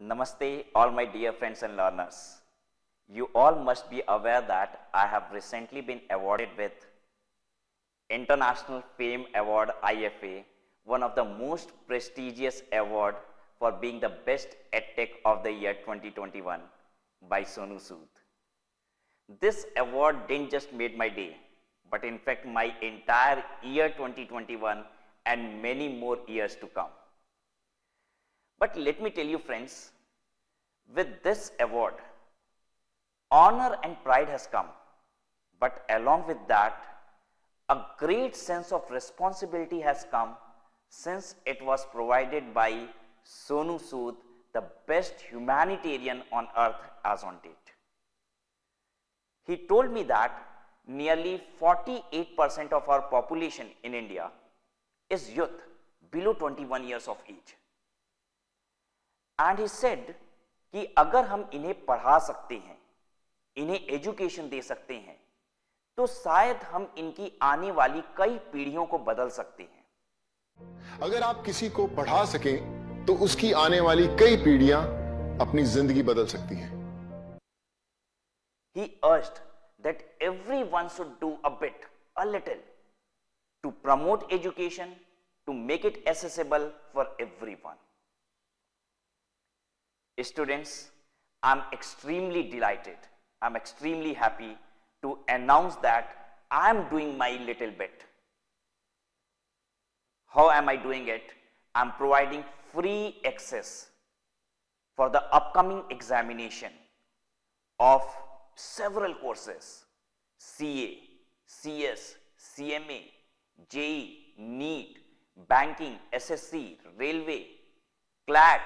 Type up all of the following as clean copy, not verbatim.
Namaste, all my dear friends and learners. You all must be aware that I have recently been awarded with International Fame Award IFA, one of the most prestigious award for being the best EdTech of the year 2021 by Sonu Sood. This award didn't just make my day, but in fact my entire year 2021 and many more years to come. But let me tell you friends, with this award, honor and pride has come, but along with that, a great sense of responsibility has come since it was provided by Sonu Sood, the best humanitarian on earth as on date. He told me that nearly 48% of our population in India is youth below 21 years of age. And he said कि अगर हम इन्हें पढ़ा सकते हैं, इन्हें education दे सकते हैं, तो शायद हम इनकी आने वाली कई पीढ़ियों को बदल सकते हैं। अगर आप किसी को पढ़ा सकें, तो उसकी आने वाली कई पीढ़ियां अपनी जिंदगी बदल सकती हैं। He urged that everyone should do a bit, a little, to promote education, to make it accessible for everyone. Students, I'm extremely delighted, I'm extremely happy to announce that I'm doing my little bit. How am I doing it? I'm providing free access for the upcoming examination of several courses: CA, CS, CMA, JEE, NEET, Banking, SSC, Railway, CLAT,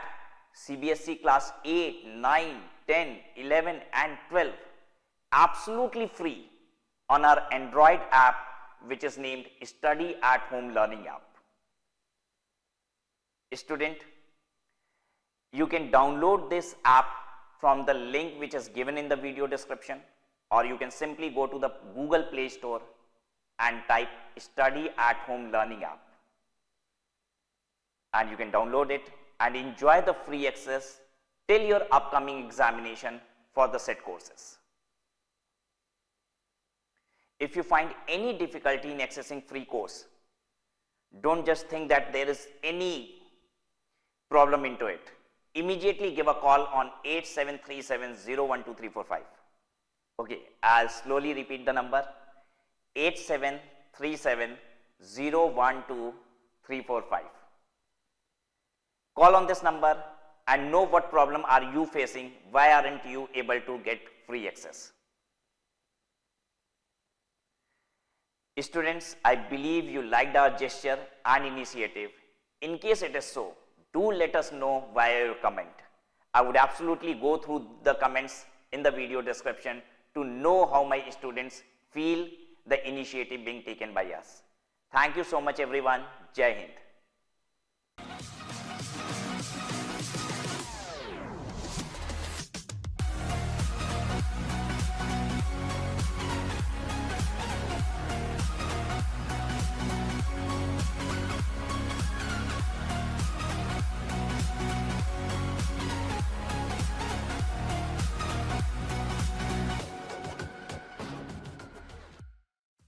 CBSE class 8, 9, 10, 11 and 12 absolutely free on our Android app, which is named Study at Home Learning app. Student, you can download this app from the link which is given in the video description, or you can simply go to the Google Play Store and type Study at Home Learning app, and you can download it and enjoy the free access till your upcoming examination for the set courses. If you find any difficulty in accessing free course, don't just think that there is any problem into it. Immediately give a call on 8737012345. Okay, I'll slowly repeat the number: 8737012345. Call on this number and know what problem are you facing, why aren't you able to get free access. Students, I believe you liked our gesture and initiative. In case it is so, do let us know via your comment. I would absolutely go through the comments in the video description to know how my students feel the initiative being taken by us. Thank you so much everyone. Jai Hind.